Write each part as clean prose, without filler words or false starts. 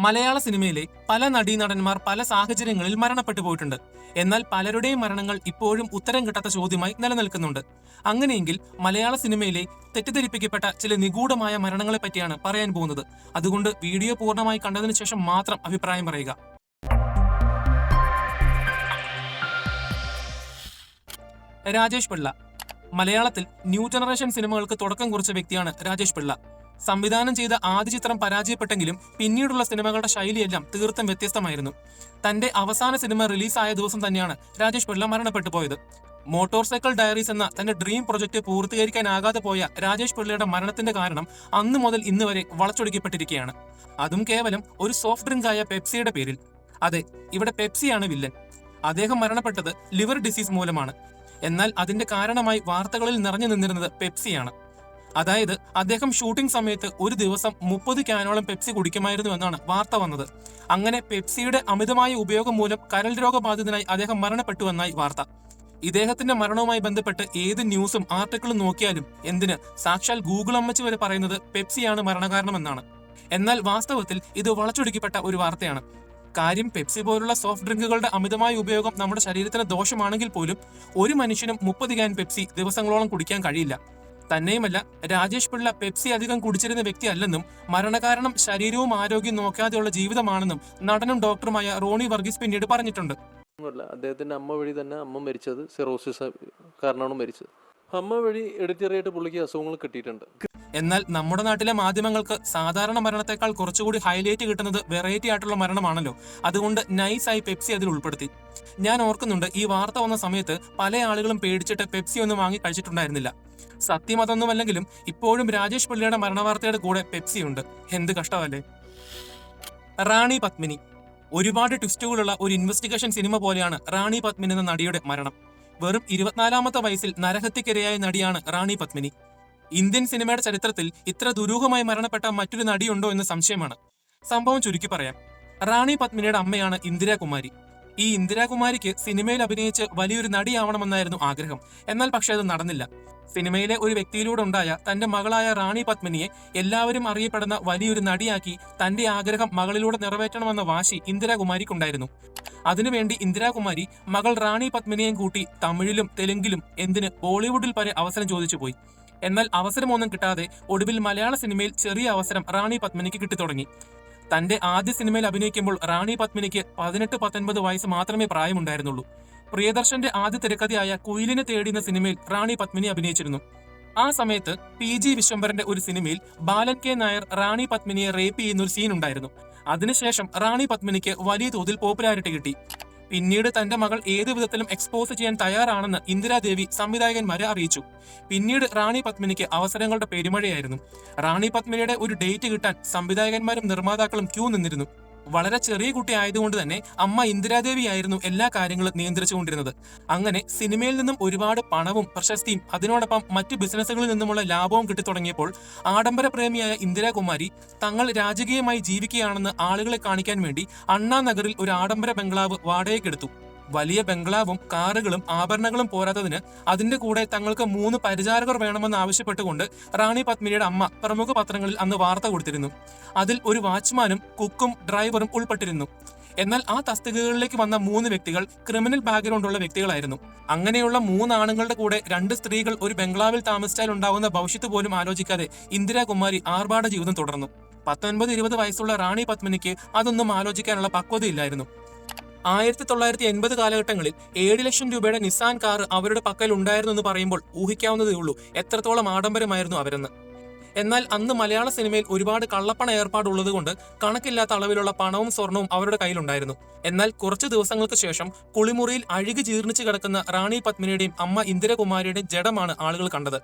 മലയാള സിനിമയിലെ പല നടീനടന്മാർ പല സാഹചര്യങ്ങളിൽ മരണപ്പെട്ടു പോയിട്ടുണ്ട്. എന്നാൽ പലരുടെയും മരണങ്ങൾ ഇപ്പോഴും ഉത്തരം കിട്ടാത്ത ചോദ്യമായി നിലനിൽക്കുന്നുണ്ട്. അങ്ങനെയെങ്കിൽ മലയാള സിനിമയിലെ തെറ്റിദ്ധരിപ്പിക്കപ്പെട്ട ചില നിഗൂഢമായ മരണങ്ങളെ പറ്റിയാണ് പറയാൻ പോകുന്നത്. അതുകൊണ്ട് വീഡിയോ പൂർണ്ണമായി കണ്ടതിനു ശേഷം മാത്രം അഭിപ്രായം പറയുക. രാജേഷ് പിള്ള. മലയാളത്തിൽ ന്യൂ ജനറേഷൻ സിനിമകൾക്ക് തുടക്കം കുറിച്ച വ്യക്തിയാണ് രാജേഷ് പിള്ള. സംവിധാനം ചെയ്ത ആദ്യ ചിത്രം പരാജയപ്പെട്ടെങ്കിലും പിന്നീടുള്ള സിനിമകളുടെ ശൈലിയെല്ലാം തീർത്തും വ്യത്യസ്തമായിരുന്നു. തന്റെ അവസാന സിനിമ റിലീസായ ദിവസം തന്നെയാണ് രാജേഷ് പിള്ള മരണപ്പെട്ടു പോയത്. മോട്ടോർ സൈക്കിൾ ഡയറീസ് എന്ന തന്റെ ഡ്രീം പ്രൊജക്ട് പൂർത്തീകരിക്കാനാകാതെ പോയ രാജേഷ് പിള്ളയുടെ മരണത്തിന്റെ കാരണം അന്ന് മുതൽ ഇന്ന് വരെ വളച്ചൊടിക്കപ്പെട്ടിരിക്കുകയാണ്. അതും കേവലം ഒരു സോഫ്റ്റ് ഡ്രിങ്ക് ആയ പെപ്സിയുടെ പേരിൽ. അതെ, ഇവിടെ പെപ്സിയാണ് വില്ലൻ. അദ്ദേഹം മരണപ്പെട്ടത് ലിവർ ഡിസീസ് മൂലമാണ്. എന്നാൽ അതിന്റെ കാരണമായി വാർത്തകളിൽ നിറഞ്ഞു നിന്നിരുന്നത് പെപ്സിയാണ്. അതായത് അദ്ദേഹം ഷൂട്ടിംഗ് സമയത്ത് ഒരു ദിവസം 30 ക്യാനോളം പെപ്സി കുടിക്കുമായിരുന്നു എന്നാണ് വാർത്ത വന്നത്. അങ്ങനെ പെപ്സിയുടെ അമിതമായ ഉപയോഗം മൂലം കരൾ രോഗബാധിതനായി അദ്ദേഹം മരണപ്പെട്ടുവെന്നായി വാർത്ത. ഇദ്ദേഹത്തിന്റെ മരണവുമായി ബന്ധപ്പെട്ട് ഏത് ന്യൂസും ആർട്ടിക്കിളും നോക്കിയാലും എന്തിന് സാക്ഷാൽ ഗൂഗിൾ അമ്മച്ചി വരെ പറയുന്നത് പെപ്സിയാണ് മരണകാരണമെന്നാണ്. എന്നാൽ വാസ്തവത്തിൽ ഇത് വളച്ചൊടിക്കപ്പെട്ട ഒരു വാർത്തയാണ്. കാര്യം, പെപ്സി പോലുള്ള സോഫ്റ്റ് ഡ്രിങ്കുകളുടെ അമിതമായ ഉപയോഗം നമ്മുടെ ശരീരത്തിന് ദോഷമാണെങ്കിൽ പോലും ഒരു മനുഷ്യനും 30 ക്യാൻ പെപ്സി ദിവസങ്ങളോളം കുടിക്കാൻ കഴിയില്ല. തന്നെയുമല്ല, രാജേഷ് പിള്ള പെപ്സി അധികം കുടിച്ചിരുന്ന വ്യക്തിയല്ലെന്നും മരണകാരണം ശരീരവും ആരോഗ്യം നോക്കാതെയുള്ള ജീവിതമാണെന്നും നടനും ഡോക്ടറുമായ റോണി വർഗീസ് പിന്നീട് പറഞ്ഞിട്ടുണ്ട്. അദ്ദേഹത്തിന്റെ അമ്മ വഴി തന്നെ അമ്മ മരിച്ചത് സിറോസിസ് കാരണമാണ് മരിച്ചത്. അമ്മ വഴി എഡിറ്ററിയായിട്ട് പുള്ളിക്ക് അസുഖങ്ങൾ കിട്ടിയിട്ടുണ്ട്. എന്നാൽ നമ്മുടെ നാട്ടിലെ മാധ്യമങ്ങൾക്ക് സാധാരണ മരണത്തെക്കാൾ കുറച്ചുകൂടി ഹൈലൈറ്റ് കിട്ടുന്നത് വെറൈറ്റി ആയിട്ടുള്ള മരണമാണല്ലോ. അതുകൊണ്ട് നൈസായി പെപ്സി അതിൽ ഉൾപ്പെടുത്തി. ഞാൻ ഓർക്കുന്നുണ്ട്, ഈ വാർത്ത വന്ന സമയത്ത് പല ആളുകളും പേടിച്ചിട്ട് പെപ്സി ഒന്നും വാങ്ങി കഴിച്ചിട്ടുണ്ടായിരുന്നില്ല. സത്യം അതൊന്നുമല്ലെങ്കിലും ഇപ്പോഴും രാജേഷ് പിള്ളയുടെ മരണവാർത്തയുടെ കൂടെ പെപ്സി ഉണ്ട്. എന്ത് കഷ്ടമല്ലേ. റാണി പത്മിനി. ഒരുപാട് ട്വിസ്റ്റുകളുള്ള ഒരു ഇൻവെസ്റ്റിഗേഷൻ സിനിമ പോലെയാണ് റാണി പത്മിനി എന്ന നടിയുടെ മരണം. വെറും 24-ാമത്തെ വയസ്സിൽ നരഹത്യക്കിരയായ നടിയാണ് റാണി പത്മിനി. ഇന്ത്യൻ സിനിമയുടെ ചരിത്രത്തിൽ ഇത്ര ദുരൂഹമായി മരണപ്പെട്ട മറ്റൊരു നടിയുണ്ടോ എന്ന് സംശയമാണ്. സംഭവം ചുരുക്കി പറയാം. റാണി പത്മിനിയുടെ അമ്മയാണ് ഇന്ദിരാകുമാരി. ഈ ഇന്ദിരാകുമാരിക്ക് സിനിമയിൽ അഭിനയിച്ച് വലിയൊരു നടിയാവണമെന്നായിരുന്നു ആഗ്രഹം. എന്നാൽ പക്ഷേ അത് നടന്നില്ല. സിനിമയിലെ ഒരു വ്യക്തിയിലൂടെ ഉണ്ടായ തന്റെ മകളായ റാണി പത്മിനിയെ എല്ലാവരും അറിയപ്പെടുന്ന വലിയൊരു നടിയാക്കി തന്റെ ആഗ്രഹം മകളിലൂടെ നിറവേറ്റണമെന്ന വാശി ഇന്ദിരാകുമാരിക്കുണ്ടായിരുന്നു. അതിനുവേണ്ടി ഇന്ദിരാകുമാരി മകൾ റാണി പത്മിനിയെയും കൂട്ടി തമിഴിലും തെലുങ്കിലും എന്തിന് ബോളിവുഡിൽ വരെ അവസരം ചോദിച്ചു പോയി. എന്നാൽ അവസരമൊന്നും കിട്ടാതെ ഒടുവിൽ മലയാള സിനിമയിൽ ചെറിയ അവസരം റാണി പത്മിനിക്ക് കിട്ടിത്തുടങ്ങി. തന്റെ ആദ്യ സിനിമയിൽ അഭിനയിക്കുമ്പോൾ റാണി പത്മിനിക്ക് 18-19 വയസ്സ് മാത്രമേ പ്രായമുണ്ടായിരുന്നുള്ളൂ. പ്രിയദർശന്റെ ആദ്യ തിരക്കഥയായ കുയിലിനെ തേടിയുന്ന സിനിമയിൽ റാണി പത്മിനി അഭിനയിച്ചിരുന്നു. ആ സമയത്ത് PG വിശ്വംഭരന്റെ ഒരു സിനിമയിൽ ബാലൻ കെ നായർ റാണി പത്മിനിയെ റേപ്പ് ചെയ്യുന്ന ഒരു സീൻ ഉണ്ടായിരുന്നു. അതിനുശേഷം റാണി പത്മിനിക്ക് വലിയ തോതിൽ പോപ്പുലാരിറ്റി കിട്ടി. പിന്നീട് തന്റെ മകൾ ഏതു വിധത്തിലും എക്സ്പോസ് ചെയ്യാൻ തയ്യാറാണെന്ന് ഇന്ദിരാദേവി സംവിധായകന്മാരെ അറിയിച്ചു. പിന്നീട് റാണി പത്മിനിക്ക് അവസരങ്ങളുടെ പെരുമഴയായിരുന്നു. റാണി പത്മിനിയുടെ ഒരു ഡേറ്റ് കിട്ടാൻ സംവിധായകന്മാരും നിർമ്മാതാക്കളും ക്യൂ നിന്നിരുന്നു. വളരെ ചെറിയ കുട്ടി ആയതുകൊണ്ട് തന്നെ അമ്മ ഇന്ദിരാദേവി ആയിരുന്നു എല്ലാ കാര്യങ്ങളും നിയന്ത്രിച്ചുകൊണ്ടിരുന്നത്. അങ്ങനെ സിനിമയിൽ നിന്നും ഒരുപാട് പണവും പ്രശസ്തിയും അതിനോടൊപ്പം മറ്റു ബിസിനസ്സുകളിൽ നിന്നുമുള്ള ലാഭവും കിട്ടിത്തുടങ്ങിയപ്പോൾ ആഡംബര പ്രേമിയായ ഇന്ദിരാകുമാരി തങ്ങൾ രാജകീയമായി ജീവിക്കുകയാണെന്ന് ആളുകളെ കാണിക്കാൻ വേണ്ടി അണ്ണാനഗറിൽ ഒരു ആഡംബര ബംഗ്ലാവ് വാടകയ്ക്കെടുത്തു. വലിയ ബംഗ്ലാവും കാറുകളും ആഭരണങ്ങളും പോരാത്തതിന് അതിന്റെ കൂടെ തങ്ങൾക്ക് 3 പരിചാരകർ വേണമെന്ന് ആവശ്യപ്പെട്ടുകൊണ്ട് റാണി പത്മിനിയുടെ അമ്മ പ്രമുഖ പത്രങ്ങളിൽ അന്ന് വാർത്ത കൊടുത്തിരുന്നു. അതിൽ ഒരു വാച്ച്മാനും കുക്കും ഡ്രൈവറും ഉൾപ്പെട്ടിരുന്നു. എന്നാൽ ആ തസ്തികകളിലേക്ക് വന്ന 3 വ്യക്തികൾ ക്രിമിനൽ ബാക്ക്ഗ്രൗണ്ടുള്ള വ്യക്തികളായിരുന്നു. അങ്ങനെയുള്ള 3 ആണുങ്ങളുടെ കൂടെ 2 സ്ത്രീകൾ ഒരു ബംഗ്ലാവിൽ താമസിച്ചാൽ ഉണ്ടാവുന്ന ഭവിഷ്യത്ത് പോലും ആലോചിക്കാതെ ഇന്ദിരാകുമാരി ആർഭാട ജീവിതം തുടർന്നു. 19-20 വയസ്സുള്ള റാണി പത്മിനിക്ക് അതൊന്നും ആലോചിക്കാനുള്ള പക്വതയില്ലായിരുന്നു. 1980 കാലഘട്ടങ്ങളിൽ 7 ലക്ഷം രൂപയുടെ നിസാൻ കാർ അവരുടെ പക്കൽ ഉണ്ടായിരുന്നു എന്ന് പറയുമ്പോൾ ഊഹിക്കാവുന്നതേ ഉള്ളൂ എത്രത്തോളം ആഡംബരമായിരുന്നു അവരെന്ന്. എന്നാൽ അന്ന് മലയാള സിനിമയിൽ ഒരുപാട് കള്ളപ്പണ ഏർപ്പാടുള്ളത് കൊണ്ട് കണക്കില്ലാത്ത അളവിലുള്ള പണവും സ്വർണവും അവരുടെ കയ്യിലുണ്ടായിരുന്നു. എന്നാൽ കുറച്ചു ദിവസങ്ങൾക്ക് ശേഷം കുളിമുറിയിൽ അഴുകി ജീർണിച്ചു കിടക്കുന്ന റാണി പത്മിനിയുടെയും അമ്മ ഇന്ദിരാകുമാരിയുടെയും ജഡമാണ് ആളുകൾ കണ്ടത്.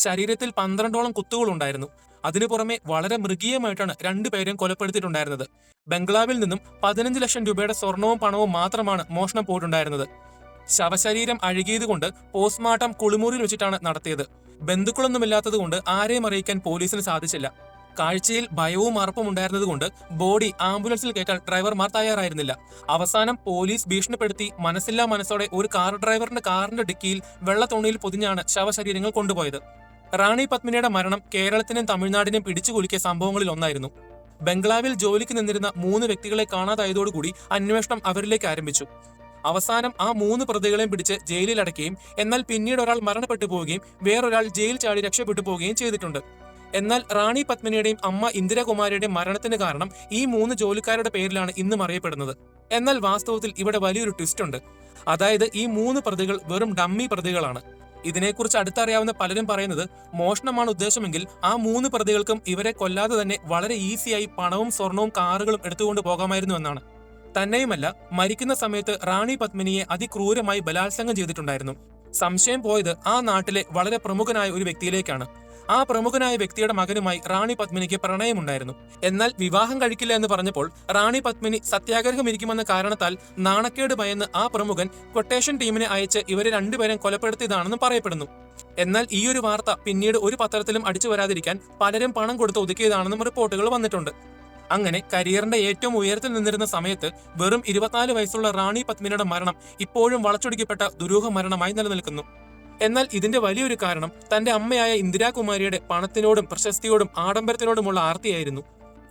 ശരീരത്തിൽ 12ഓളം കുത്തുകളുണ്ടായിരുന്നു. അതിനു പുറമെ വളരെ മൃഗീയമായിട്ടാണ് 2 പേരെയും കൊലപ്പെടുത്തിയിട്ടുണ്ടായിരുന്നത്. ബംഗ്ലാവിൽ നിന്നും 15 ലക്ഷം രൂപയുടെ സ്വർണവും പണവും മാത്രമാണ് മോഷണം പോയിട്ടുണ്ടായിരുന്നത്. ശവശരീരം അഴുകിയതുകൊണ്ട് പോസ്റ്റ്മോർട്ടം കുളിമുറിയിൽ വെച്ചിട്ടാണ് നടത്തിയത്. ബന്ധുക്കളൊന്നുമില്ലാത്തതുകൊണ്ട് ആരെയും അറിയിക്കാൻ പോലീസിന് സാധിച്ചില്ല. കാഴ്ചയിൽ ഭയവും അറപ്പും ഉണ്ടായിരുന്നതുകൊണ്ട് ബോഡി ആംബുലൻസിൽ കയറ്റാൻ ഡ്രൈവർമാർ തയ്യാറായിരുന്നില്ല. അവസാനം പോലീസ് ഭീഷണിപ്പെടുത്തി മനസ്സില്ലാ മനസ്സോടെ ഒരു കാർ ഡ്രൈവറിന്റെ കാറിന്റെ ഡിക്കിയിൽ വെള്ള തുണിയിൽ പൊതിഞ്ഞാണ് ശവശരീരങ്ങൾ കൊണ്ടുപോയത്. റാണി പത്മിനിയുടെ മരണം കേരളത്തിനും തമിഴ്നാടിനെയും പിടിച്ചുകുലുക്കിയ സംഭവങ്ങളിൽ ഒന്നായിരുന്നു. ബംഗ്ലാവിൽ ജോലിക്ക് നിന്നിരുന്ന 3 വ്യക്തികളെ കാണാതായതോടുകൂടി അന്വേഷണം അവരിലേക്ക് ആരംഭിച്ചു. അവസാനം ആ 3 പ്രതികളെയും പിടിച്ച് ജയിലിൽ അടയ്ക്കുകയും എന്നാൽ പിന്നീട് ഒരാൾ മരണപ്പെട്ടു പോവുകയും വേറൊരാൾ ജയിൽ ചാടി രക്ഷപ്പെട്ടു പോവുകയും ചെയ്തിട്ടുണ്ട്. എന്നാൽ റാണി പത്മിനിയുടെയും അമ്മ ഇന്ദിരാകുമാരിയുടെയും മരണത്തിന് കാരണം ഈ 3 ജോലിക്കാരുടെ പേരിലാണ് ഇന്നും അറിയപ്പെടുന്നത്. എന്നാൽ വാസ്തവത്തിൽ ഇവിടെ വലിയൊരു ട്വിസ്റ്റ് ഉണ്ട്. അതായത് ഈ 3 പ്രതികൾ വെറും ഡമ്മി പ്രതികളാണ്. ഇതിനെക്കുറിച്ച് അടുത്തറിയാവുന്ന പലരും പറയുന്നത് മോഷണമാണ് ഉദ്ദേശമെങ്കിൽ ആ 3 പ്രതികൾക്കും ഇവരെ കൊല്ലാതെ തന്നെ വളരെ ഈസിയായി പണവും സ്വർണവും കാറുകളും എടുത്തുകൊണ്ട് പോകാമായിരുന്നു എന്നാണ്. തന്നെയുമല്ല, മരിക്കുന്ന സമയത്ത് റാണി പത്മിനിയെ അതിക്രൂരമായി ബലാത്സംഗം ചെയ്തിട്ടുണ്ടായിരുന്നു. സംശയം പോയത് ആ നാട്ടിലെ വളരെ പ്രമുഖനായ ഒരു വ്യക്തിയിലേക്കാണ്. ആ പ്രമുഖനായ വ്യക്തിയുടെ മകനുമായി റാണി പത്മിനിക്ക് പ്രണയമുണ്ടായിരുന്നു. എന്നാൽ വിവാഹം കഴിക്കില്ല എന്ന് പറഞ്ഞപ്പോൾ റാണി പത്മിനി സത്യാഗ്രഹം ഇരിക്കുമെന്ന കാരണത്താൽ നാണക്കേട് ഭയന്ന് ആ പ്രമുഖൻ ക്വട്ടേഷൻ ടീമിനെ അയച്ച് ഇവരെ രണ്ടുപേരും കൊലപ്പെടുത്തിയതാണെന്ന് പറയപ്പെടുന്നു. എന്നാൽ ഈ ഒരു വാർത്ത പിന്നീട് ഒരു പത്രത്തിലും അടിച്ചു വരാതിരിക്കാൻ പലരും പണം കൊടുത്ത് ഒതുക്കിയതാണെന്നും റിപ്പോർട്ടുകൾ വന്നിട്ടുണ്ട്. അങ്ങനെ കരിയറിന്റെ ഏറ്റവും ഉയരത്തിൽ നിന്നിരുന്ന സമയത്ത് വെറും 24 വയസ്സുള്ള റാണി പത്മിനിയുടെ മരണം ഇപ്പോഴും വളച്ചൊടിക്കപ്പെട്ട ദുരൂഹ മരണമായി നിലനിൽക്കുന്നു. എന്നാൽ ഇതിന്റെ വലിയൊരു കാരണം തന്റെ അമ്മയായ ഇന്ദിരാകുമാരിയുടെ പണത്തിനോടും പ്രശസ്തിയോടും ആഡംബരത്തിനോടുമുള്ള ആർത്തിയായിരുന്നു.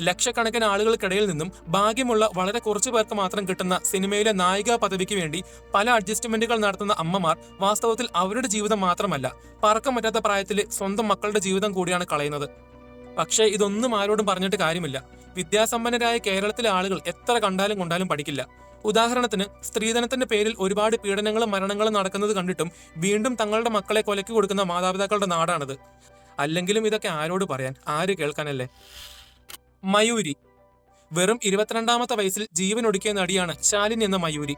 ലക്ഷക്കണക്കിന് ആളുകൾക്കിടയിൽ നിന്നും ഭാഗ്യമുള്ള വളരെ കുറച്ചു പേർക്ക് മാത്രം കിട്ടുന്ന സിനിമയിലെ നായികാ പദവിക്ക് വേണ്ടി പല അഡ്ജസ്റ്റ്മെന്റുകൾ നടത്തുന്ന അമ്മമാർ വാസ്തവത്തിൽ അവരുടെ ജീവിതം മാത്രമല്ല, പറക്കം പറ്റാത്ത പ്രായത്തിലെ സ്വന്തം മക്കളുടെ ജീവിതം കൂടിയാണ് കളയുന്നത്. പക്ഷേ ഇതൊന്നും ആരോടും പറഞ്ഞിട്ട് കാര്യമില്ല. വിദ്യാസമ്പന്നരായ കേരളത്തിലെ ആളുകൾ എത്ര കണ്ടാലും കൊണ്ടാലും പഠിക്കില്ല. ഉദാഹരണത്തിന്, സ്ത്രീധനത്തിന്റെ പേരിൽ ഒരുപാട് പീഡനങ്ങളും മരണങ്ങളും നടക്കുന്നത് കണ്ടിട്ടും വീണ്ടും തങ്ങളുടെ മക്കളെ കൊലയ്ക്ക് കൊടുക്കുന്ന മാതാപിതാക്കളുടെ നാടാണിത്. അല്ലെങ്കിലും ഇതൊക്കെ ആരോട് പറയാൻ, ആര് കേൾക്കാനല്ലേ? മയൂരി വെറും 22ാമത്തെ വയസ്സിൽ ജീവൻ ഒടുക്കിയ നടിയാണ് ശാലിനി എന്ന മയൂരി.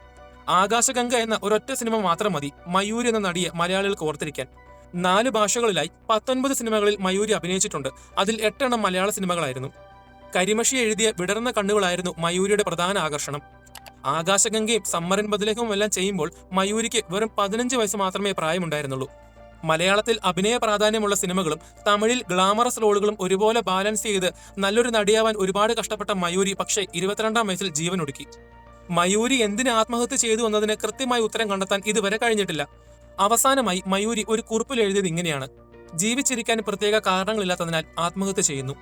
ആകാശഗംഗ എന്ന ഒരൊറ്റ സിനിമ മാത്രം മതി മയൂരി എന്ന നടിയെ മലയാളികൾക്ക് ഓർത്തിരിക്കാൻ. 4 ഭാഷകളിലായി 19 സിനിമകളിൽ മയൂരി അഭിനയിച്ചിട്ടുണ്ട്. അതിൽ 8 എണ്ണം മലയാള സിനിമകളായിരുന്നു. കരിമഷി എഴുതിയ വിടർന്ന കണ്ണുകളായിരുന്നു മയൂരിയുടെ പ്രധാന ആകർഷണം. ആകാശഗംഗയും സമ്മറിൻ ബദലഹവും എല്ലാം ചെയ്യുമ്പോൾ മയൂരിക്ക് വെറും 15 വയസ്സ് മാത്രമേ പ്രായമുണ്ടായിരുന്നുള്ളൂ. മലയാളത്തിൽ അഭിനയ പ്രാധാന്യമുള്ള സിനിമകളും തമിഴിൽ ഗ്ലാമറസ് റോളുകളും ഒരുപോലെ ബാലൻസ് ചെയ്ത് നല്ലൊരു നടിയാവാൻ ഒരുപാട് കഷ്ടപ്പെട്ട മയൂരി പക്ഷേ 22ാം വയസ്സിൽ ജീവൻ ഒടുക്കി. മയൂരി എന്തിന് ആത്മഹത്യ ചെയ്തു എന്നതിന് കൃത്യമായ ഉത്തരം കണ്ടെത്താൻ ഇതുവരെ കഴിഞ്ഞിട്ടില്ല. അവസാനമായി മയൂരി ഒരു കുറിപ്പിൽ എഴുതിയത് ഇങ്ങനെയാണ്: ജീവിച്ചിരിക്കാൻ പ്രത്യേക കാരണങ്ങളില്ലാത്തതിനാൽ ആത്മഹത്യ ചെയ്യുന്നു.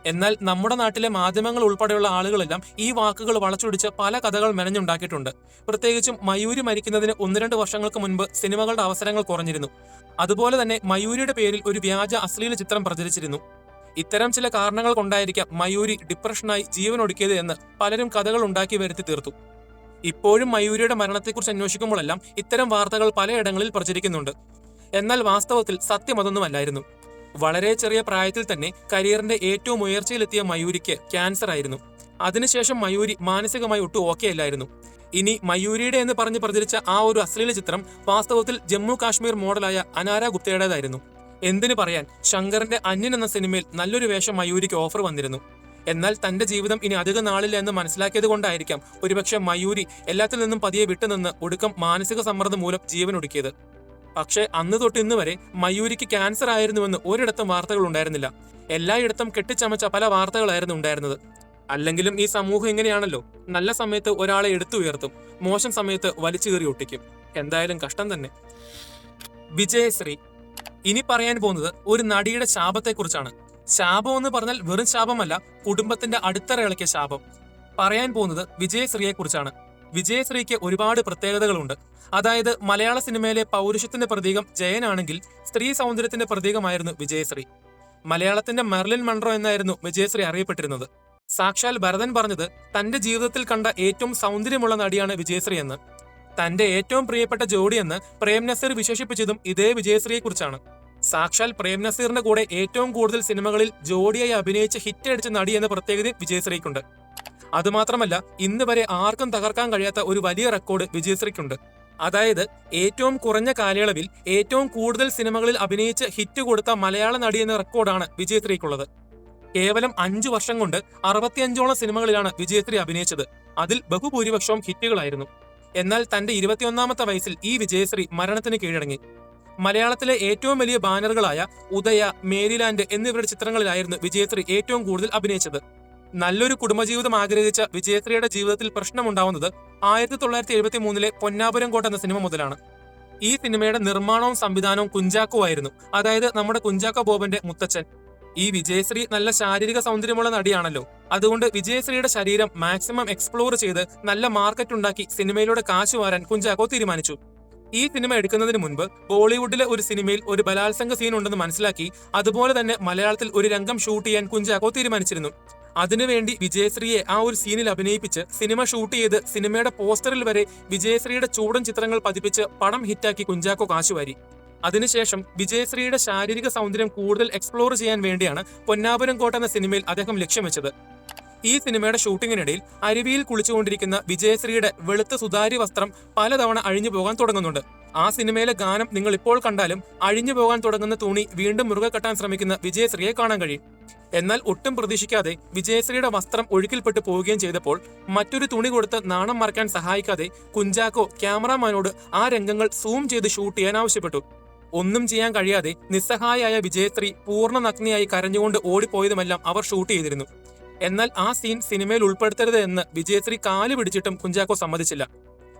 എന്നാൽ നമ്മുടെ നാട്ടിലെ മാധ്യമങ്ങൾ ഉൾപ്പെടെയുള്ള ആളുകളെല്ലാം ഈ വാക്കുകൾ വളച്ചൊടിച്ച് പല കഥകൾ മെനഞ്ഞുണ്ടാക്കിയിട്ടുണ്ട്. പ്രത്യേകിച്ചും മയൂരി മരിക്കുന്നതിന് 1-2 വർഷങ്ങൾക്ക് മുൻപ് സിനിമകളുടെ അവസരങ്ങൾ കുറഞ്ഞിരുന്നു. അതുപോലെ തന്നെ മയൂരിയുടെ പേരിൽ ഒരു വ്യാജ അശ്ലീല ചിത്രം പ്രചരിച്ചിരുന്നു. ഇത്തരം ചില കാരണങ്ങൾ കൊണ്ടായിരിക്കാം മയൂരി ഡിപ്രഷനായി ജീവൻ ഒടുക്കിയത് എന്ന് പലരും കഥകൾ ഉണ്ടാക്കി വരുത്തി തീർത്തു. ഇപ്പോഴും മയൂരിയുടെ മരണത്തെക്കുറിച്ച് അന്വേഷിക്കുമ്പോഴെല്ലാം ഇത്തരം വാർത്തകൾ പലയിടങ്ങളിൽ പ്രചരിക്കുന്നുണ്ട്. എന്നാൽ വാസ്തവത്തിൽ സത്യം അതൊന്നുമല്ലായിരുന്നു. വളരെ ചെറിയ പ്രായത്തിൽ തന്നെ കരിയറിന്റെ ഏറ്റവും ഉയർച്ചയിലെത്തിയ മയൂരിക്ക് ക്യാൻസർ ആയിരുന്നു. അതിനുശേഷം മയൂരി മാനസികമായി ഒട്ടും ഓക്കെ അല്ലായിരുന്നു. ഇനി മയൂരിയുടെ എന്ന് പറഞ്ഞ് പ്രചരിച്ച ആ ഒരു അശ്ലീല ചിത്രം വാസ്തവത്തിൽ ജമ്മു കാശ്മീർ മോഡലായ അനാര ഗുപ്തയുടേതായിരുന്നു. എന്തിനു പറയാൻ, ശങ്കറിന്റെ അന്യൻ എന്ന സിനിമയിൽ നല്ലൊരു വേഷം മയൂരിക്ക് ഓഫർ വന്നിരുന്നു. എന്നാൽ തന്റെ ജീവിതം ഇനി അധിക നാളില്ല എന്ന് മനസ്സിലാക്കിയത് കൊണ്ടായിരിക്കാം ഒരുപക്ഷെ മയൂരി എല്ലാത്തിൽ നിന്നും പതിയെ വിട്ടുനിന്ന് ഒടുക്കം മാനസിക സമ്മർദ്ദം മൂലം ജീവൻ ഒടുക്കിയത്. പക്ഷേ അന്ന് തൊട്ട് ഇന്ന് വരെ മയൂരിക്ക് ക്യാൻസർ ആയിരുന്നുവെന്ന് ഒരിടത്തും വാർത്തകൾ ഉണ്ടായിരുന്നില്ല. എല്ലായിടത്തും കെട്ടിച്ചമച്ച പല വാർത്തകളായിരുന്നു ഉണ്ടായിരുന്നത്. അല്ലെങ്കിലും ഈ സമൂഹം ഇങ്ങനെയാണല്ലോ, നല്ല സമയത്ത് ഒരാളെ എടുത്തുയർത്തും, മോശം സമയത്ത് വലിച്ചു കയറി ഒട്ടിക്കും. എന്തായാലും കഷ്ടം തന്നെ. വിജയശ്രീ. ഇനി പറയാൻ പോകുന്നത് ഒരു നടിയുടെ ശാപത്തെക്കുറിച്ചാണ്. ശാപം എന്ന് പറഞ്ഞാൽ വെറും ശാപമല്ല, കുടുംബത്തിന്റെ അടിത്തറയിളക്കിയ ശാപം. പറയാൻ പോകുന്നത് വിജയശ്രീയെ കുറിച്ചാണ്. വിജയശ്രീക്ക് ഒരുപാട് പ്രത്യേകതകളുണ്ട്. അതായത് മലയാള സിനിമയിലെ പൗരുഷത്തിന്റെ പ്രതീകം ജയനാണെങ്കിൽ സ്ത്രീ സൗന്ദര്യത്തിന്റെ പ്രതീകമായിരുന്നു വിജയശ്രീ. മലയാളത്തിന്റെ മെർലിൻ മൺറോ എന്നായിരുന്നു വിജയശ്രീ അറിയപ്പെട്ടിരുന്നത്. സാക്ഷാൽ ഭരതൻ പറഞ്ഞത് തന്റെ ജീവിതത്തിൽ കണ്ട ഏറ്റവും സൗന്ദര്യമുള്ള നടിയാണ് വിജയശ്രീ എന്ന്. തന്റെ ഏറ്റവും പ്രിയപ്പെട്ട ജോഡിയെന്ന് പ്രേം നസീർ വിശേഷിപ്പിച്ചതും ഇതേ വിജയശ്രീയെ കുറിച്ചാണ്. സാക്ഷാൽ പ്രേം നസീറിന്റെ കൂടെ ഏറ്റവും കൂടുതൽ സിനിമകളിൽ ജോഡിയായി അഭിനയിച്ച് ഹിറ്റ് അടിച്ച നടി എന്ന പ്രത്യേകത വിജയശ്രീക്കുണ്ട്. അതുമാത്രമല്ല, ഇന്ന് വരെ ആർക്കും തകർക്കാൻ കഴിയാത്ത ഒരു വലിയ റെക്കോർഡ് വിജയശ്രീക്കുണ്ട്. അതായത് ഏറ്റവും കുറഞ്ഞ കാലയളവിൽ ഏറ്റവും കൂടുതൽ സിനിമകളിൽ അഭിനയിച്ച് ഹിറ്റ് കൊടുത്ത മലയാള നടി എന്ന റെക്കോർഡാണ് വിജയശ്രീക്കുള്ളത്. കേവലം 5 വർഷം കൊണ്ട് 65ഓളം സിനിമകളിലാണ് വിജയശ്രീ അഭിനയിച്ചത്. അതിൽ ബഹുഭൂരിപക്ഷവും ഹിറ്റുകളായിരുന്നു. എന്നാൽ തന്റെ 21ാമത്തെ വയസ്സിൽ ഈ വിജയശ്രീ മരണത്തിന് കീഴടങ്ങി. മലയാളത്തിലെ ഏറ്റവും വലിയ ബാനറുകളായ ഉദയ, മേരിലാൻഡ് എന്നിവരുടെ ചിത്രങ്ങളിലായിരുന്നു വിജയശ്രീ ഏറ്റവും കൂടുതൽ അഭിനയിച്ചത്. നല്ലൊരു കുടുംബജീവിതം ആഗ്രഹിച്ച വിജയശ്രീയുടെ ജീവിതത്തിൽ പ്രശ്നമുണ്ടാവുന്നത് 1973 പൊന്നാപുരം കോട്ട എന്ന സിനിമ മുതലാണ്. ഈ സിനിമയുടെ നിർമ്മാണവും സംവിധാനവും കുഞ്ചാക്കോ ആയിരുന്നു. അതായത് നമ്മുടെ കുഞ്ചാക്കോ ബോബന്റെ മുത്തച്ഛൻ. ഈ വിജയശ്രീ നല്ല ശാരീരിക സൗന്ദര്യമുള്ള നടിയാണല്ലോ. അതുകൊണ്ട് വിജയശ്രീയുടെ ശരീരം മാക്സിമം എക്സ്പ്ലോർ ചെയ്ത് നല്ല മാർക്കറ്റ് ഉണ്ടാക്കി സിനിമയിലൂടെ കാശ് വാരാൻ കുഞ്ചാക്കോ തീരുമാനിച്ചു. ഈ സിനിമ എടുക്കുന്നതിന് മുൻപ് ബോളിവുഡിലെ ഒരു സിനിമയിൽ ഒരു ബലാത്സംഗ സീൻ ഉണ്ടെന്ന് മനസ്സിലാക്കി അതുപോലെ തന്നെ മലയാളത്തിൽ ഒരു രംഗം ഷൂട്ട് ചെയ്യാൻ കുഞ്ചാക്കോ തീരുമാനിച്ചിരുന്നു. അതിനുവേണ്ടി വിജയശ്രീയെ ആ ഒരു സീനിൽ അഭിനയിപ്പിച്ച് സിനിമ ഷൂട്ട് ചെയ്ത് സിനിമയുടെ പോസ്റ്ററിൽ വരെ വിജയശ്രീയുടെ ചൂടൻ ചിത്രങ്ങൾ പതിപ്പിച്ച് പടം ഹിറ്റാക്കി കുഞ്ചാക്കോ കാശുവാരി. അതിനുശേഷം വിജയശ്രീയുടെ ശാരീരിക സൗന്ദര്യം കൂടുതൽ എക്സ്പ്ലോർ ചെയ്യാൻ വേണ്ടിയാണ് പൊന്നാപുരം കോട്ട എന്ന സിനിമയിൽ അദ്ദേഹം ലക്ഷ്യം വെച്ചത്. ഈ സിനിമയുടെ ഷൂട്ടിങ്ങിനിടയിൽ അരുവിയിൽ കുളിച്ചുകൊണ്ടിരിക്കുന്ന വിജയശ്രീയുടെ വെളുത്ത സുതാര്യ വസ്ത്രം പലതവണ അഴിഞ്ഞു പോകാൻ തുടങ്ങുന്നുണ്ട്. ആ സിനിമയിലെ ഗാനം നിങ്ങൾ ഇപ്പോൾ കണ്ടാലും അഴിഞ്ഞു പോകാൻ തുടങ്ങുന്ന തുണി വീണ്ടും മുറുകെ കെട്ടാൻ ശ്രമിക്കുന്ന വിജയശ്രീയെ കാണാൻ കഴിയും. എന്നാൽ ഒട്ടും പ്രതീക്ഷിക്കാതെ വിജയശ്രീയുടെ വസ്ത്രം ഒഴുക്കിൽപ്പെട്ട് പോവുകയും ചെയ്തപ്പോൾ മറ്റൊരു തുണി കൊടുത്ത് നാണം മറയ്ക്കാൻ സഹായിക്കാതെ കുഞ്ചാക്കോ ക്യാമറാമാനോട് ആ രംഗങ്ങൾ സൂം ചെയ്ത് ഷൂട്ട് ചെയ്യാൻ ആവശ്യപ്പെട്ടു. ഒന്നും ചെയ്യാൻ കഴിയാതെ നിസ്സഹായായ വിജയശ്രീ പൂർണ്ണ നഗ്നിയായി കരഞ്ഞുകൊണ്ട് ഓടിപ്പോയതുമെല്ലാം അവർ ഷൂട്ട് ചെയ്തിരുന്നു. എന്നാൽ ആ സീൻ സിനിമയിൽ ഉൾപ്പെടുത്തരുത് എന്ന് വിജയശ്രീ കാല് പിടിച്ചിട്ടും കുഞ്ചാക്കോ സമ്മതിച്ചില്ല.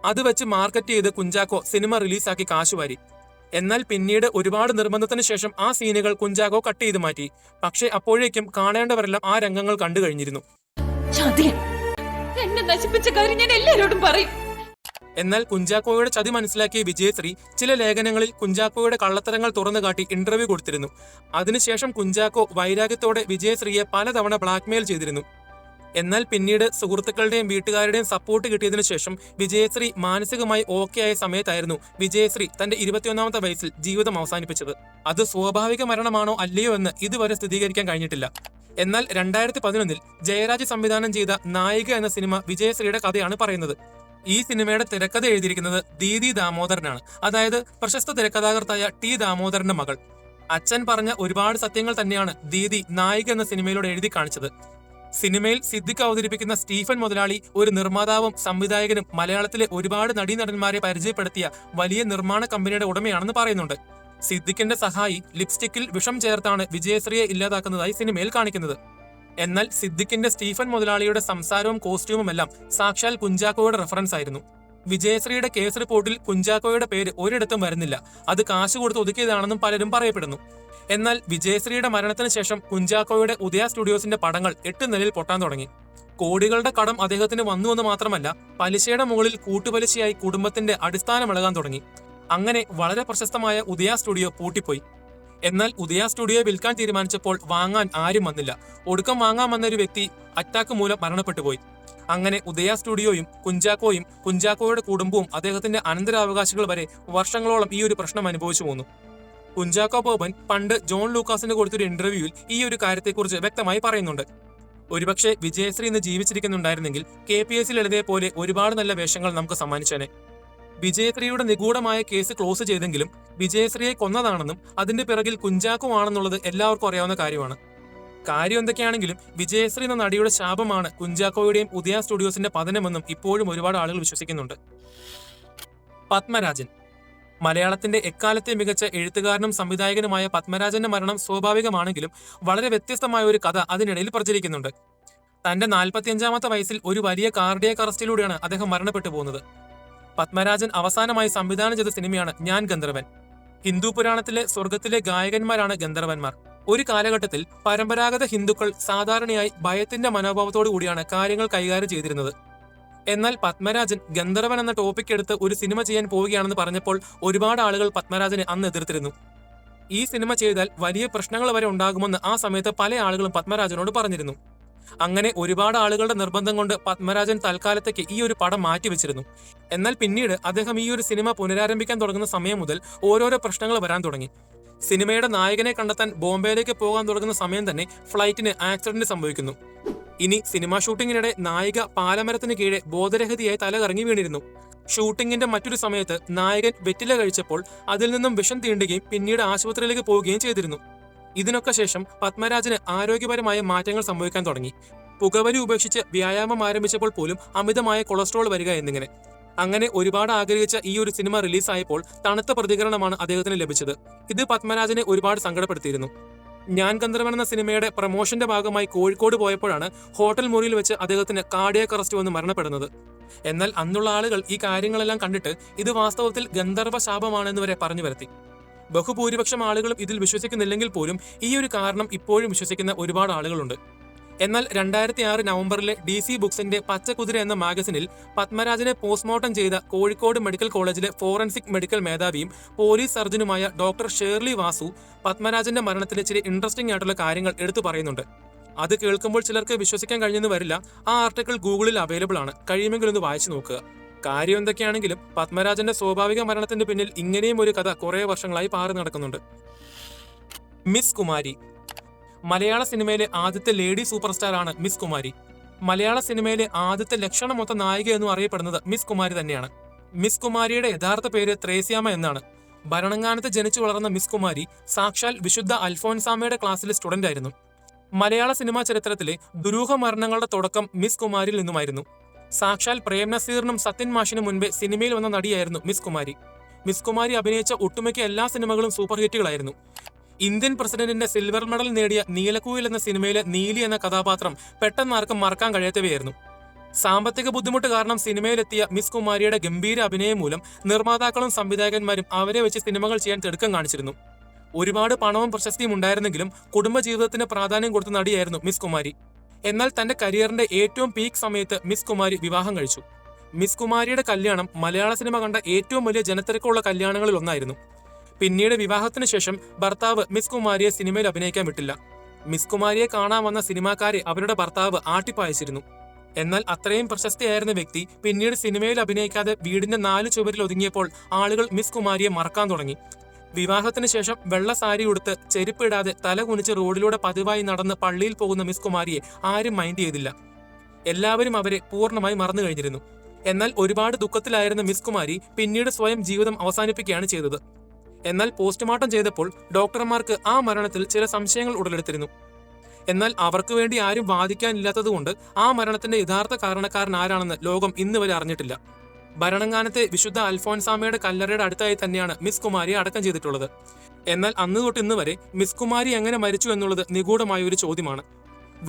അത് വെച്ച് മാർക്കറ്റ് ചെയ്ത് കുഞ്ചാക്കോ സിനിമ റിലീസാക്കി കാശുവാരി. എന്നാൽ പിന്നീട് ഒരുപാട് നിർബന്ധത്തിന് ശേഷം ആ സീനുകൾ കുഞ്ചാക്കോ കട്ട് ചെയ്ത് മാറ്റി. പക്ഷേ അപ്പോഴേക്കും കാണേണ്ടവരെല്ലാം ആ രംഗങ്ങൾ കണ്ടു കഴിഞ്ഞിരുന്നു. എന്നാൽ കുഞ്ചാക്കോയുടെ ചതി മനസ്സിലാക്കിയ വിജയശ്രീ ചില ലേഖനങ്ങളിൽ കുഞ്ചാക്കോയുടെ കള്ളത്തരങ്ങൾ തുറന്നു കാട്ടി ഇന്റർവ്യൂ കൊടുത്തിരുന്നു. അതിനുശേഷം കുഞ്ചാക്കോ വൈരാഗ്യത്തോടെ വിജയശ്രീയെ പലതവണ ബ്ലാക്ക്മെയിൽ ചെയ്തിരുന്നു. എന്നാൽ പിന്നീട് സുഹൃത്തുക്കളുടെയും വീട്ടുകാരുടെയും സപ്പോർട്ട് കിട്ടിയതിനു ശേഷം വിജയശ്രീ മാനസികമായി ഓക്കെ ആയ സമയത്തായിരുന്നു വിജയശ്രീ തന്റെ 21ാമത്തെ വയസ്സിൽ ജീവിതം അവസാനിപ്പിച്ചത്. അത് സ്വാഭാവിക മരണമാണോ അല്ലയോ എന്ന് ഇതുവരെ സ്ഥിരീകരിക്കാൻ കഴിഞ്ഞിട്ടില്ല. എന്നാൽ 2011 ജയരാജ് സംവിധാനം ചെയ്ത നായിക എന്ന സിനിമ വിജയശ്രീയുടെ കഥയാണ് പറയുന്നത്. ഈ സിനിമയുടെ തിരക്കഥ എഴുതിയിരിക്കുന്നത് ദീദി ദാമോദരനാണ്, അതായത് പ്രശസ്ത തിരക്കഥാകൃത്തായ ടി ദാമോദരന്റെ മകൾ. അച്ഛൻ പറഞ്ഞ ഒരുപാട് സത്യങ്ങൾ തന്നെയാണ് ദീദി നായിക എന്ന സിനിമയിലൂടെ എഴുതി കാണിച്ചത്. സിനിമയിൽ സിദ്ദിഖ് അവതരിപ്പിക്കുന്ന സ്റ്റീഫൻ മുതലാളി ഒരു നിർമ്മാതാവും സംവിധായകനും മലയാളത്തിലെ ഒരുപാട് നടീനടന്മാരെ പരിചയപ്പെടുത്തിയ വലിയ നിർമ്മാണ കമ്പനിയുടെ ഉടമയാണെന്ന് പറയുന്നുണ്ട്. സിദ്ദിഖിന്റെ സഹായി ലിപ്സ്റ്റിക്കിൽ വിഷം ചേർത്താണ് വിജയശ്രീയെ ഇല്ലാതാക്കുന്നതായി സിനിമയിൽ കാണിക്കുന്നത്. എന്നാൽ സിദ്ദിഖിന്റെ സ്റ്റീഫൻ മുതലാളിയുടെ സംസാരവും കോസ്റ്റ്യൂമും എല്ലാം സാക്ഷാൽ കുഞ്ചാക്കോയുടെ റെഫറൻസ് ആയിരുന്നു. വിജയശ്രീയുടെ കേസ് റിപ്പോർട്ടിൽ കുഞ്ചാക്കോയുടെ പേര് ഒരിടത്തും വരുന്നില്ല. അത് കാശ് കൊടുത്ത് ഒതുക്കിയതാണെന്നും പലരും പറയപ്പെടുന്നു. എന്നാൽ വിജയശ്രീയുടെ മരണത്തിന് ശേഷം കുഞ്ചാക്കോയുടെ ഉദയ സ്റ്റുഡിയോസിന്റെ പടങ്ങൾ 8 നിലയിൽ പൊട്ടാൻ തുടങ്ങി. കോടികളുടെ കടം അദ്ദേഹത്തിന് വന്നുവെന്ന് മാത്രമല്ല, പലിശയുടെ മുകളിൽ കൂട്ടുപലിശയായി കുടുംബത്തിന്റെ അടിസ്ഥാനം ഇളകാൻ തുടങ്ങി. അങ്ങനെ വളരെ പ്രശസ്തമായ ഉദയ സ്റ്റുഡിയോ പൂട്ടിപ്പോയി. എന്നാൽ ഉദയ സ്റ്റുഡിയോ വിൽക്കാൻ തീരുമാനിച്ചപ്പോൾ വാങ്ങാൻ ആരും വന്നില്ല. ഒടുക്കം വാങ്ങാൻ വന്ന ഒരു വ്യക്തി അറ്റാക്ക് മൂലം മരണപ്പെട്ടുപോയി. അങ്ങനെ ഉദയ സ്റ്റുഡിയോയും കുഞ്ചാക്കോയും കുഞ്ചാക്കോയുടെ കുടുംബവും അദ്ദേഹത്തിന്റെ അനന്തരാവകാശികൾ വരെ വർഷങ്ങളോളം ഈ ഒരു പ്രശ്നം അനുഭവിച്ചു പോന്നു. കുഞ്ചാക്കോ ബോബൻ പണ്ട് ജോൺ ലൂക്കാസിന് കൊടുത്തൊരു ഇന്റർവ്യൂവിൽ ഈ ഒരു കാര്യത്തെക്കുറിച്ച് വ്യക്തമായി പറയുന്നുണ്ട്. ഒരുപക്ഷെ വിജയശ്രീ ഇന്ന് ജീവിച്ചിരിക്കുന്നുണ്ടായിരുന്നെങ്കിൽ KPS എഴുതിയ പോലെ ഒരുപാട് നല്ല വേഷങ്ങൾ നമുക്ക് സമ്മാനിച്ചേനെ. വിജയശ്രീയുടെ നിഗൂഢമായ കേസ് ക്ലോസ് ചെയ്തെങ്കിലും വിജയശ്രീയെ കൊന്നതാണെന്നും അതിന്റെ പിറകിൽ കുഞ്ചാക്കോ ആണെന്നുള്ളത് എല്ലാവർക്കും അറിയാവുന്ന കാര്യമാണ്. കാര്യം എന്തൊക്കെയാണെങ്കിലും വിജയശ്രീ എന്ന നടിയുടെ ശാപമാണ് കുഞ്ചാക്കോയുടെയും ഉദയ സ്റ്റുഡിയോസിന്റെ പതനമെന്നും ഇപ്പോഴും ഒരുപാട് ആളുകൾ വിശ്വസിക്കുന്നുണ്ട്. പത്മരാജൻ. മലയാളത്തിന്റെ എക്കാലത്തെ മികച്ച എഴുത്തുകാരനും സംവിധായകനുമായ പത്മരാജന്റെ മരണം സ്വാഭാവികമാണെങ്കിലും വളരെ വ്യത്യസ്തമായ ഒരു കഥ അതിനിടയിൽ പ്രചരിക്കുന്നുണ്ട്. തന്റെ 45ാമത്തെ വയസ്സിൽ ഒരു വലിയ കാർഡിയാക് അറസ്റ്റിലൂടെയാണ് അദ്ദേഹം മരണപ്പെട്ടു പോകുന്നത്. പത്മരാജൻ അവസാനമായി സംവിധാനം ചെയ്ത സിനിമയാണ് ഞാൻ ഗന്ധർവൻ. ഹിന്ദു പുരാണത്തിലെ സ്വർഗത്തിലെ ഗായകന്മാരാണ് ഗന്ധർവന്മാർ. ഒരു കാലഘട്ടത്തിൽ പരമ്പരാഗത ഹിന്ദുക്കൾ സാധാരണയായി ഭയത്തിന്റെ മനോഭാവത്തോടു കൂടിയാണ് കാര്യങ്ങൾ കൈകാര്യം ചെയ്തിരുന്നത്. എന്നാൽ പത്മരാജൻ ഗന്ധർവൻ എന്ന ടോപ്പിക് എടുത്ത് ഒരു സിനിമ ചെയ്യാൻ പോവുകയാണെന്ന് പറഞ്ഞപ്പോൾ ഒരുപാട് ആളുകൾ പത്മരാജനെ അന്ന് എതിർത്തിരുന്നു. ഈ സിനിമ ചെയ്താൽ വലിയ പ്രശ്നങ്ങൾ വരെ ഉണ്ടാകുമെന്ന് ആ സമയത്ത് പല ആളുകളും പത്മരാജനോട് പറഞ്ഞിരുന്നു. അങ്ങനെ ഒരുപാട് ആളുകളുടെ നിർബന്ധം കൊണ്ട് പത്മരാജൻ തൽക്കാലത്തേക്ക് ഈ ഒരു പടം മാറ്റിവെച്ചിരുന്നു. എന്നാൽ പിന്നീട് അദ്ദേഹം ഈ ഒരു സിനിമ പുനരാരംഭിക്കാൻ തുടങ്ങുന്ന സമയം മുതൽ ഓരോരോ പ്രശ്നങ്ങൾ വരാൻ തുടങ്ങി. സിനിമയുടെ നായകനെ കണ്ടെത്താൻ ബോംബെയിലേക്ക് പോകാൻ തുടങ്ങുന്ന സമയം തന്നെ ഫ്ലൈറ്റിന് ആക്സിഡന്റ് സംഭവിക്കുന്നു. ഇനി സിനിമാ ഷൂട്ടിങ്ങിനിടെ നായിക പാലമരത്തിന് കീഴെ ബോധരഹിതയായി തലകറങ്ങി വീണിരുന്നു. ഷൂട്ടിങ്ങിന്റെ മറ്റൊരു സമയത്ത് നായകൻ വെറ്റില കഴിച്ചപ്പോൾ അതിൽ നിന്നും വിഷം തീണ്ടുകയും പിന്നീട് ആശുപത്രിയിലേക്ക് പോവുകയും ചെയ്തിരുന്നു. ഇതിനൊക്കെ ശേഷം പത്മരാജന് ആരോഗ്യപരമായ മാറ്റങ്ങൾ സംഭവിക്കാൻ തുടങ്ങി. പുകവലി ഉപേക്ഷിച്ച് വ്യായാമം ആരംഭിച്ചപ്പോൾ പോലും അമിതമായ കൊളസ്ട്രോൾ വരിക എന്നിങ്ങനെ. അങ്ങനെ ഒരുപാട് ആഗ്രഹിച്ച ഈ ഒരു സിനിമ റിലീസായപ്പോൾ തണുത്ത പ്രതികരണമാണ് അദ്ദേഹത്തിന് ലഭിച്ചത്. ഇത് പത്മരാജനെ ഒരുപാട് സങ്കടപ്പെടുത്തിയിരുന്നു. ഞാൻ ഗന്ധർവൻ എന്ന സിനിമയുടെ പ്രമോഷന്റെ ഭാഗമായി കോഴിക്കോട് പോയപ്പോഴാണ് ഹോട്ടൽ മുറിയിൽ വെച്ച് അദ്ദേഹത്തിന് കാർഡിയാക് അറസ്റ്റ് വന്ന് മരണപ്പെടുന്നത്. എന്നാൽ അന്നുള്ള ആളുകൾ ഈ കാര്യങ്ങളെല്ലാം കണ്ടിട്ട് ഇത് വാസ്തവത്തിൽ ഗന്ധർവ ശാപമാണെന്ന് വരെ പറഞ്ഞു വരുത്തി. ബഹുഭൂരിപക്ഷം ആളുകളും ഇതിൽ വിശ്വസിക്കുന്നില്ലെങ്കിൽ പോലും ഈ ഒരു കാരണം ഇപ്പോഴും വിശ്വസിക്കുന്ന ഒരുപാട് ആളുകളുണ്ട്. എന്നാൽ 2006 നവംബറിലെ DC ബുക്സിന്റെ പച്ചക്കുതിര എന്ന മാഗസിനിൽ പത്മരാജനെ പോസ്റ്റ്മോർട്ടം ചെയ്ത കോഴിക്കോട് മെഡിക്കൽ കോളേജിലെ ഫോറൻസിക് മെഡിക്കൽ മേധാവിയും പോലീസ് സർജനുമായ ഡോക്ടർ ഷേർലി വാസു പത്മരാജന്റെ മരണത്തിലെ ചില ഇൻട്രസ്റ്റിംഗ് ആയിട്ടുള്ള കാര്യങ്ങൾ എടുത്തു പറയുന്നുണ്ട്. അത് കേൾക്കുമ്പോൾ ചിലർക്ക് വിശ്വസിക്കാൻ കഴിഞ്ഞെന്ന് വരില്ല. ആ ആർട്ടിക്കിൾ ഗൂഗിളിൽ അവൈലബിൾ ആണ്, കഴിയുമെങ്കിൽ ഒന്ന് വായിച്ചു നോക്കുക. കാര്യം എന്തൊക്കെയാണെങ്കിലും പത്മരാജന്റെ സ്വാഭാവിക മരണത്തിന്റെ പിന്നിൽ ഇങ്ങനെയും ഒരു കഥ കുറെ വർഷങ്ങളായി പാറി നടക്കുന്നുണ്ട്. മിസ് കുമാരി. മലയാള സിനിമയിലെ ആദ്യത്തെ ലേഡി സൂപ്പർ സ്റ്റാർ ആണ് മിസ് കുമാരി. മലയാള സിനിമയിലെ ആദ്യത്തെ ലക്ഷണമൊത്ത നായിക എന്നും അറിയപ്പെടുന്നത് മിസ് കുമാരി തന്നെയാണ്. മിസ് കുമാരിയുടെ യഥാർത്ഥ പേര് ത്രേസ്യാമ്മ എന്നാണ്. ഭരണങ്ങാനത്ത് ജനിച്ചു വളർന്ന മിസ് കുമാരി സാക്ഷാൽ വിശുദ്ധ അൽഫോൻസാമയുടെ ക്ലാസ്സിലെ സ്റ്റുഡന്റ് ആയിരുന്നു. മലയാള സിനിമാ ചരിത്രത്തിലെ ദുരൂഹ മരണങ്ങളുടെ തുടക്കം മിസ് കുമാരിയിൽ നിന്നുമായിരുന്നു. സാക്ഷാൽ പ്രേം നസീറിനും സത്യൻ മാഷിനും മുൻപേ സിനിമയിൽ വന്ന നടിയായിരുന്നു മിസ് കുമാരി. മിസ് കുമാരി അഭിനയിച്ച ഒട്ടുമിക്ക എല്ലാ സിനിമകളും സൂപ്പർ ഹിറ്റുകളായിരുന്നു. ഇന്ത്യൻ പ്രസിഡന്റിന്റെ സിൽവർ മെഡൽ നേടിയ നീലക്കുയിൽ എന്ന സിനിമയിലെ നീലി എന്ന കഥാപാത്രം പെട്ടെന്ന് ആർക്കും മറക്കാൻ കഴിയാത്തവയായിരുന്നു. സാമ്പത്തിക ബുദ്ധിമുട്ട് കാരണം സിനിമയിലെത്തിയ മിസ് കുമാരിയുടെ ഗംഭീര അഭിനയം മൂലം നിർമ്മാതാക്കളും സംവിധായകന്മാരും അവരെ വെച്ച് സിനിമകൾ ചെയ്യാൻ തിടുക്കം കാണിച്ചിരുന്നു. ഒരുപാട് പണവും പ്രശസ്തിയും ഉണ്ടായിരുന്നെങ്കിലും കുടുംബജീവിതത്തിന് പ്രാധാന്യം കൊടുത്ത നടിയായിരുന്നു മിസ് കുമാരി. എന്നാൽ തന്റെ കരിയറിന്റെ ഏറ്റവും പീക്ക് സമയത്ത് മിസ് കുമാരി വിവാഹം കഴിച്ചു. മിസ് കുമാരിയുടെ കല്യാണം മലയാള സിനിമ കണ്ട ഏറ്റവും വലിയ ജനത്തിരക്കുള്ള കല്യാണങ്ങളിൽ ഒന്നായിരുന്നു. പിന്നീട് വിവാഹത്തിന് ശേഷം ഭർത്താവ് മിസ് കുമാരിയെ സിനിമയിൽ അഭിനയിക്കാൻ വിട്ടില്ല. മിസ് കുമാരിയെ കാണാൻ വന്ന സിനിമാക്കാരെ അവരുടെ ഭർത്താവ് ആട്ടിപ്പായച്ചിരുന്നു. എന്നാൽ അത്രയും പ്രശസ്തിയായിരുന്ന വ്യക്തി പിന്നീട് സിനിമയിൽ അഭിനയിക്കാതെ വീടിന്റെ 4 ചുവരിൽ ഒതുങ്ങിയപ്പോൾ ആളുകൾ മിസ് കുമാരിയെ മറക്കാൻ തുടങ്ങി. വിവാഹത്തിന് ശേഷം വെള്ള സാരി ഉടുത്ത് ചെരുപ്പിടാതെ തല കുനിച്ച് റോഡിലൂടെ പതിവായി നടന്ന് പള്ളിയിൽ പോകുന്ന മിസ് കുമാരിയെ ആരും മൈൻഡ് ചെയ്തില്ല. എല്ലാവരും അവരെ പൂർണ്ണമായി മറന്നു കഴിഞ്ഞിരുന്നു. എന്നാൽ ഒരുപാട് ദുഃഖത്തിലായിരുന്ന മിസ് കുമാരി പിന്നീട് സ്വയം ജീവിതം അവസാനിപ്പിക്കുകയാണ് ചെയ്തത്. എന്നാൽ പോസ്റ്റ്മോർട്ടം ചെയ്തപ്പോൾ ഡോക്ടർമാർക്ക് ആ മരണത്തിൽ ചില സംശയങ്ങൾ ഉടലെടുത്തിരുന്നു. എന്നാൽ അവർക്ക് വേണ്ടി ആരും വാദിക്കാനില്ലാത്തതുകൊണ്ട് ആ മരണത്തിന്റെ യഥാർത്ഥ കാരണക്കാരൻ ആരാണെന്ന് ലോകം ഇന്ന് വരെ അറിഞ്ഞിട്ടില്ല. ഭരണങ്ങാനത്തെ വിശുദ്ധ അൽഫോൻസാമയുടെ കല്ലറയുടെ അടുത്തായി തന്നെയാണ് മിസ് കുമാരിയെ അടക്കം ചെയ്തിട്ടുള്ളത്. എന്നാൽ അന്ന് തൊട്ട് ഇന്ന് വരെ മിസ് കുമാരി എങ്ങനെ മരിച്ചു എന്നുള്ളത് നിഗൂഢമായ ഒരു ചോദ്യമാണ്.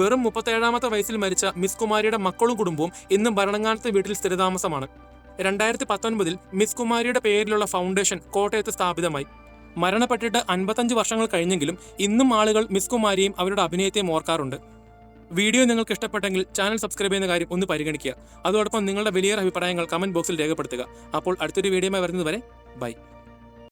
വെറും 37ാമത്തെ വയസ്സിൽ മരിച്ച മിസ് കുമാരിയുടെ മക്കളും കുടുംബവും ഇന്നും ഭരണങ്ങാനത്തെ വീട്ടിൽ സ്ഥിരതാമസമാണ്. 2019 മിസ് കുമാരിയുടെ പേരിലുള്ള ഫൗണ്ടേഷൻ കോട്ടയത്ത് സ്ഥാപിതമായി. മരണപ്പെട്ടിട്ട് 55 വർഷങ്ങൾ കഴിഞ്ഞെങ്കിലും ഇന്നും ആളുകൾ മിസ് കുമാരിയും അവരുടെ അഭിനയത്തെയും ഓർക്കാറുണ്ട്. വീഡിയോ നിങ്ങൾക്ക് ഇഷ്ടപ്പെട്ടെങ്കിൽ ചാനൽ സബ്സ്ക്രൈബ് ചെയ്യുന്ന കാര്യം ഒന്ന് പരിഗണിക്കുക. അതോടൊപ്പം നിങ്ങളുടെ വലിയ അഭിപ്രായങ്ങൾ കമന്റ് ബോക്സിൽ രേഖപ്പെടുത്തുക. അപ്പോൾ അടുത്തൊരു വീഡിയോയുമായി വരുന്നത് വരെ ബൈ.